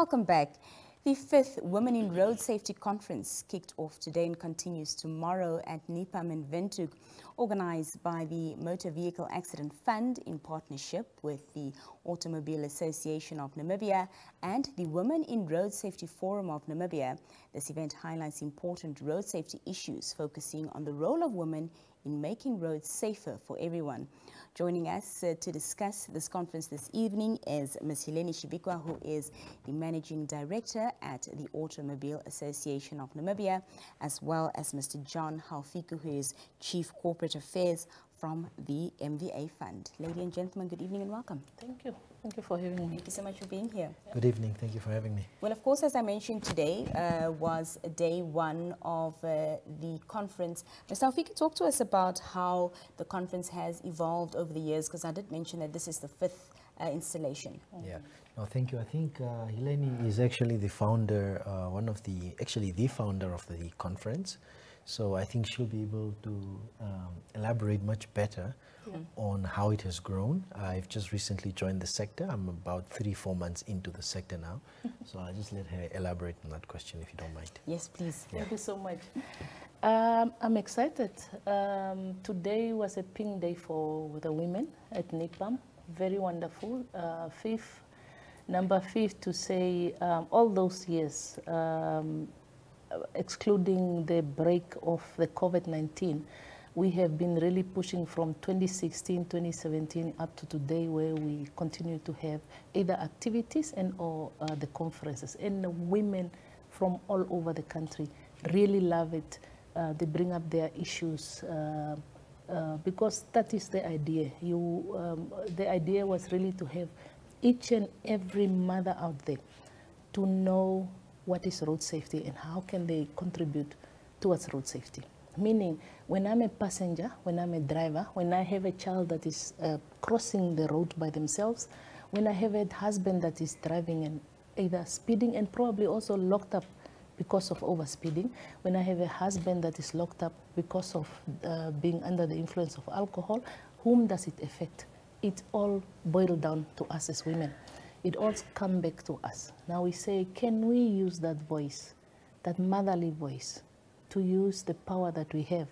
Welcome back. The 5th Women in Road Safety Conference kicked off today and continues tomorrow at NIPAM in Windhoek, organized by the Motor Vehicle Accident Fund in partnership with the Automobile Association of Namibia and the Women in Road Safety Forum of Namibia. This event highlights important road safety issues, focusing on the role of women in making roads safer for everyone. Joining us to discuss this conference this evening is Ms. Hileni Tjivikua, who is the Managing Director at the Automobile Association of Namibia, as well as Mr. John Haufiku, who is Chief Corporate Affairs from the MVA Fund. Ladies and gentlemen, good evening and welcome. Thank you. Thank you for having me. Thank you so much for being here. Good evening. Thank you for having me. Well, of course, as I mentioned, today was day one of the conference. Mr. Haufiku, talk to us about how the conference has evolved over the years, because I did mention that this is the 5th installation. Yeah. No, thank you. I think Hileni is actually the founder, the founder of the conference. So I think she'll be able to elaborate much better on how it has grown. I've just recently joined the sector. I'm about 3-4 months into the sector now. So I'll just let her elaborate on that question, if you don't mind. Yes, please. Thank you so much. I'm excited. Today was a pink day for the women at NIPAM. Very wonderful. Number 5 to say all those years, excluding the break of the COVID-19, we have been really pushing from 2016, 2017 up to today, where we continue to have either activities and or the conferences. And the women from all over the country really love it. They bring up their issues because that is the idea. The idea was really to have each and every mother out there to know what is road safety and how can they contribute towards road safety. Meaning, when I'm a passenger, when I'm a driver, when I have a child that is crossing the road by themselves, when I have a husband that is driving and either speeding and probably also locked up because of overspeeding, when I have a husband that is locked up because of being under the influence of alcohol, whom does it affect? It all boils down to us as women. It all comes back to us. Now we say, can we use that voice, that motherly voice, to use the power that we have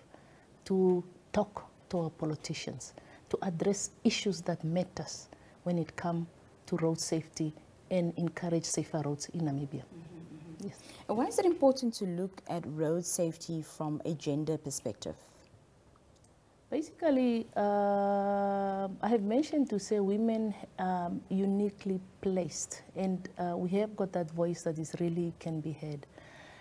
to talk to our politicians, to address issues that matter when it comes to road safety and encourage safer roads in Namibia. Yes. Why is it important to look at road safety from a gender perspective? Basically, I have mentioned to say women uniquely placed, and we have got that voice that is really can be heard.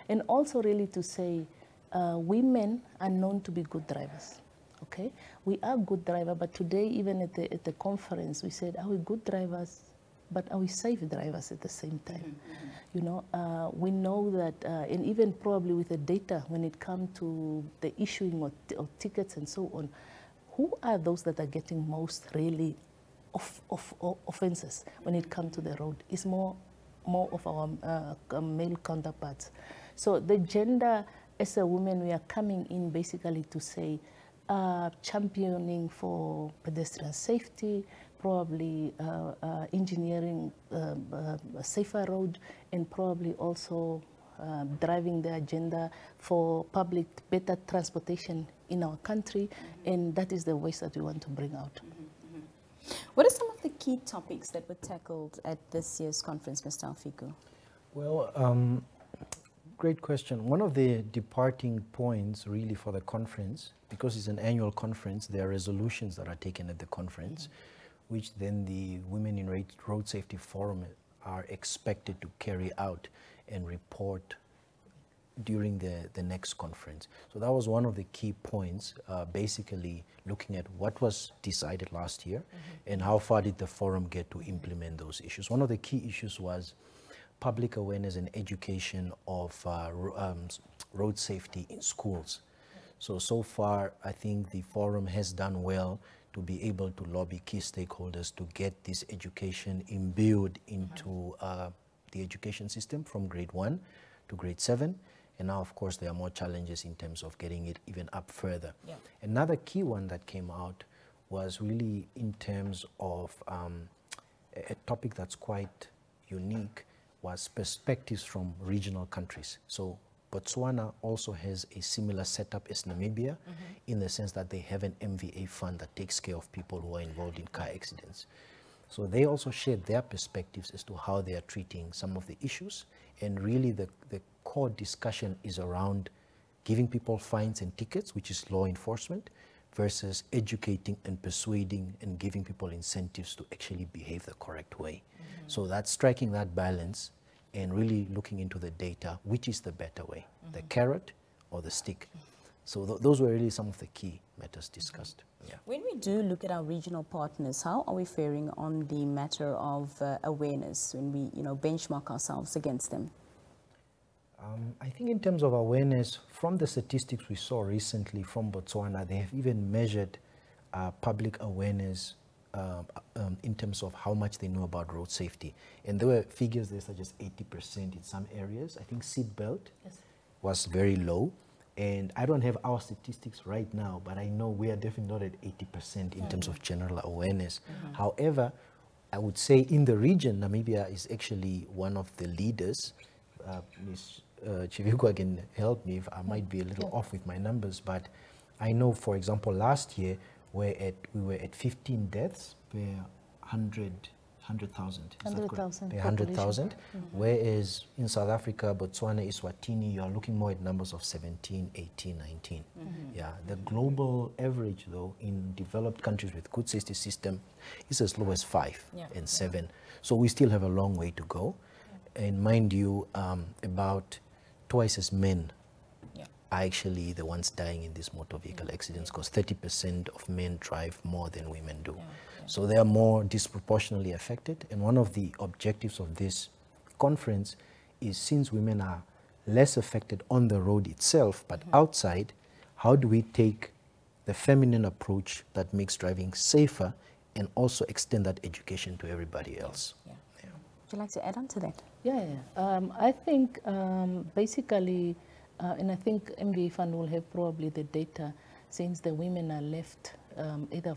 And also really to say women are known to be good drivers, okay? We are good drivers, but today even at the conference we said, are we good drivers, but are we safe drivers at the same time? You know, we know that, and even probably with the data when it comes to the issuing of tickets and so on, who are those that are getting most really offenses when it comes to the road? It's more of our male counterparts. So the gender, as a woman, we are coming in basically to say championing for pedestrian safety, probably engineering a safer road, and probably also driving the agenda for public better transportation in our country, and that is the voice that we want to bring out. What are some of the key topics that were tackled at this year's conference, Mr. Haufiku? Well, great question. One of the departing points really for the conference, because it's an annual conference, there are resolutions that are taken at the conference, which then the Women in Road Safety Forum are expected to carry out and report during the next conference. So that was one of the key points, basically looking at what was decided last year and how far did the forum get to implement those issues. One of the key issues was public awareness and education of road safety in schools. So far, I think the forum has done well to be able to lobby key stakeholders to get this education imbued into the education system from grade 1 to grade 7. And now, of course, there are more challenges in terms of getting it even up further. Yeah. Another key one that came out was really in terms of a topic that's quite unique, was perspectives from regional countries. So Botswana also has a similar setup as Namibia, in the sense that they have an MVA fund that takes care of people who are involved in car accidents. So they also shared their perspectives as to how they are treating some of the issues. And really the core discussion is around giving people fines and tickets, which is law enforcement, versus educating and persuading and giving people incentives to actually behave the correct way. So that's striking that balance and really looking into the data, which is the better way, the carrot or the stick. So those were really some of the key matters discussed. Yeah. When we do look at our regional partners, how are we faring on the matter of awareness when we, benchmark ourselves against them? I think in terms of awareness, from the statistics we saw recently from Botswana, they have even measured public awareness in terms of how much they know about road safety. And there were figures there such as 80% in some areas. I think seatbelt was very low. And I don't have our statistics right now, but I know we are definitely not at 80% in terms of general awareness. However, I would say in the region, Namibia is actually one of the leaders. Ms. Tjivikua can help me if I might be a little off with my numbers, but I know, for example, last year we were at 15 deaths per 100,000. 100,000. Whereas in South Africa, Botswana, Eswatini, you are looking more at numbers of 17, 18, 19. Yeah, the global average, though, in developed countries with good safety system is as low as 5 and 7. So we still have a long way to go. And mind you, about twice as men are actually the ones dying in these motor vehicle accidents, because 30% of men drive more than women do. So they are more disproportionately affected. And one of the objectives of this conference is, since women are less affected on the road itself, but outside, how do we take the feminine approach that makes driving safer and also extend that education to everybody else? Would you like to add on to that? I think basically, and I think MVA Fund will have probably the data, since the women are left either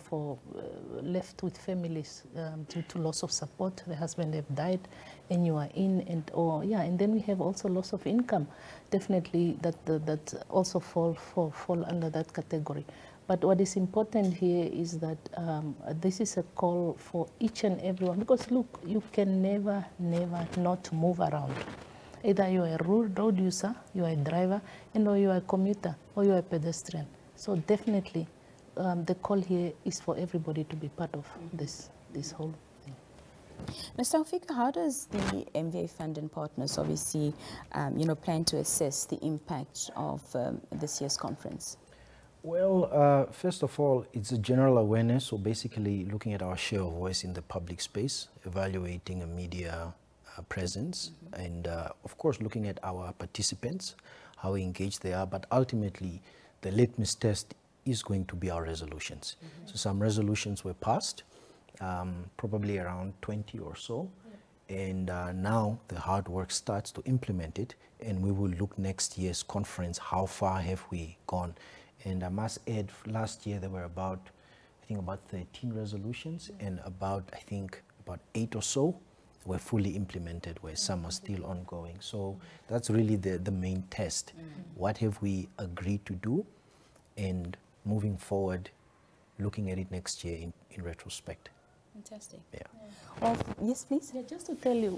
left with families due to loss of support, the husband have died, and you are in, and then we have also loss of income. Definitely that also fall under that category. But what is important here is that this is a call for each and everyone, because look, you can never not move around. Either you are a road user, you are a driver, or you are a commuter, or you are a pedestrian. So definitely the call here is for everybody to be part of this whole thing. Mr. Haufiku, how does the MVA Fund and partners obviously plan to assess the impact of this year's conference? Well, first of all, it's a general awareness, so basically looking at our share of voice in the public space, evaluating a media presence, and of course looking at our participants, how engaged they are, but ultimately the litmus test is going to be our resolutions. So some resolutions were passed, probably around 20 or so, and now the hard work starts to implement it, and we will look next year's conference, how far have we gone. And I must add, last year there were about 13 resolutions, and about 8 or so were fully implemented, where some are still ongoing. So that's really the main test. What have we agreed to do? And moving forward, looking at it next year in retrospect. Fantastic. Yeah. Yes, please. Yeah, just to tell you,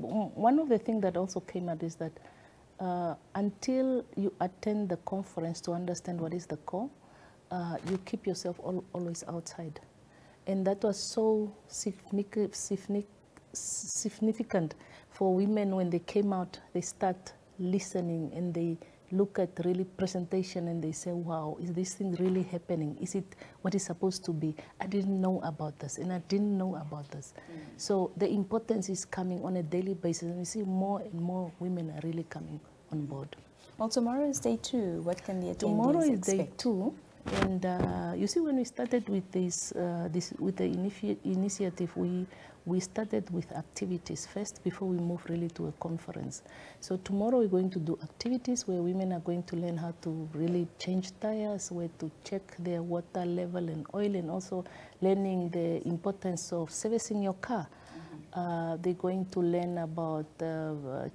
one of the things that also came out is that until you attend the conference to understand what is the core, you keep yourself always outside. And that was so significant for women. When they came out, they start listening and they look at really presentation and they say, wow, is this thing really happening? Is it what it's supposed to be? I didn't know about this, and I didn't know about this. So the importance is coming on a daily basis, and we see more and more women are really coming on board. Well, tomorrow is day 2. What can the attendees Tomorrow is expect? day 2. And you see, when we started with with the initiative, we started with activities first before we move really to a conference. So tomorrow we're going to do activities where women are going to learn how to really change tires, where to check their water level and oil, and also learning the importance of servicing your car. They're going to learn about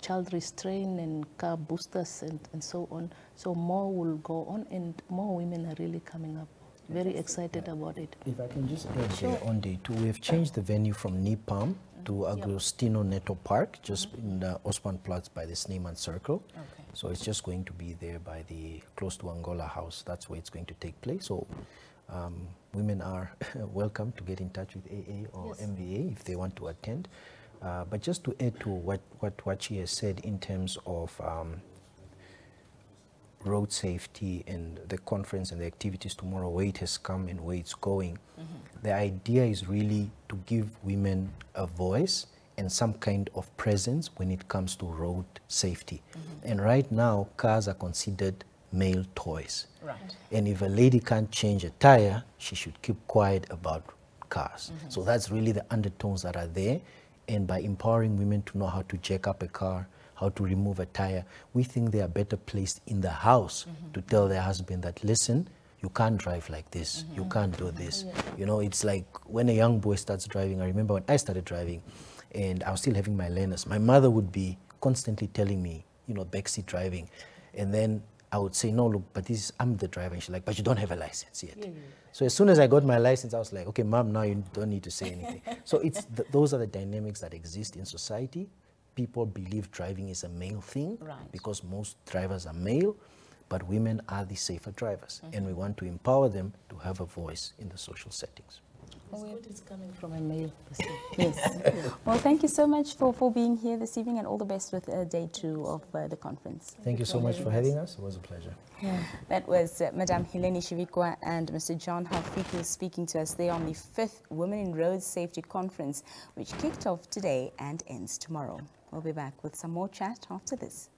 child restraint and car boosters and so on. So more will go on, and more women are really coming up. Very excited about it. If I can just add here on day 2, we have changed the venue from NIPAM to Agostino Neto Park, just in the Osmanplatz by the Sneeman Circle. Okay. So it's just going to be there by the close to Angola House. That's where it's going to take place. So women are welcome to get in touch with AA or MVA if they want to attend. But just to add to what she has said in terms of road safety and the conference and the activities tomorrow, where it has come and where it's going. The idea is really to give women a voice and some kind of presence when it comes to road safety. And right now, cars are considered male toys. Right. And if a lady can't change a tire, she should keep quiet about cars. So that's really the undertones that are there. And by empowering women to know how to jack up a car, how to remove a tire, we think they are better placed in the house to tell their husband that, listen, you can't drive like this, you can't do this. You know, it's like when a young boy starts driving. I remember when I started driving and I was still having my learners, my mother would be constantly telling me, you know, backseat driving. And then I would say, no, look, but I'm the driver. And she's like, but you don't have a license yet. So as soon as I got my license, I was like, okay, mom, now you don't need to say anything. So it's those are the dynamics that exist in society. People believe driving is a male thing because most drivers are male, but women are the safer drivers. And we want to empower them to have a voice in the social settings. It's coming from a male perspective. Yes. Well, thank you so much for being here this evening, and all the best with day 2 of the conference. Thank you so much for having us. It was a pleasure. That was Madame Hileni Tjivikua and Mr. John Haufiku speaking to us there on the 5th Women in Road Safety Conference, which kicked off today and ends tomorrow. We'll be back with some more chat after this.